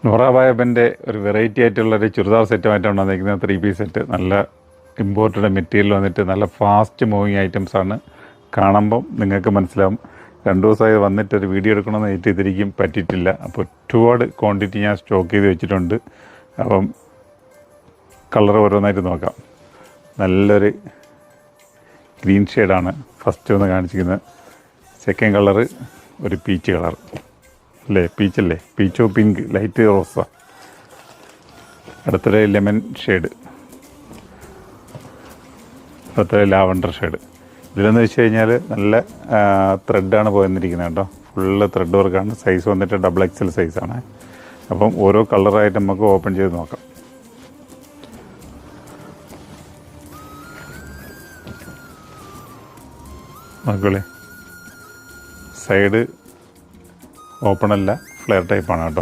നൂറാബായബൻ്റെ ഒരു വെറൈറ്റി ആയിട്ടുള്ളൊരു ചുരിദാർ സെറ്റുമായിട്ടാണ് വന്നിരിക്കുന്നത്. 3 പീസ് സെറ്റ്. നല്ല ഇമ്പോർട്ടഡ് മെറ്റീരിയൽ വന്നിട്ട് നല്ല ഫാസ്റ്റ് മൂവിങ് ഐറ്റംസാണ്. കാണുമ്പം നിങ്ങൾക്ക് മനസ്സിലാവും. 2 ദിവസമായി വന്നിട്ടൊരു വീഡിയോ എടുക്കണമെന്ന് വെയിറ്റ് ചെയ്തിരിക്കും, പറ്റിയിട്ടില്ല. അപ്പോൾ ഒരുപാട് ക്വാണ്ടിറ്റി ഞാൻ സ്റ്റോക്ക് ചെയ്ത് വെച്ചിട്ടുണ്ട്. അപ്പം കളർ ഓരോന്നായിട്ട് നോക്കാം. നല്ലൊരു ഗ്രീൻ ഷെയ്ഡാണ് ഫസ്റ്റ് ഒന്ന് കാണിച്ചിരിക്കുന്നത്. സെക്കൻഡ് കളറ് ഒരു പീച്ച് കളർ അല്ലേ, പീച്ചല്ലേ, പീച്ചോ പിങ്ക് ലൈറ്റ് റോസ. അടുത്തൊരു ലെമൺ ഷെയ്ഡ്, അടുത്തൊരു ലാവണ്ടർ ഷെയ്ഡ്. ഇതിലെന്ന് വെച്ച് കഴിഞ്ഞാൽ നല്ല ത്രെഡാണ് പോയിരിക്കുന്നത് കേട്ടോ. ഫുള്ള് ത്രെഡ് വർക്കാണ്. സൈസ് വന്നിട്ട് XXL സൈസാണ്. അപ്പം ഓരോ കളറായിട്ട് നമുക്ക് ഓപ്പൺ ചെയ്ത് നോക്കാം. നോക്കളേ, സൈഡ് ഓപ്പണല്ല, ഫ്ലെയർ ടൈപ്പാണ് കേട്ടോ.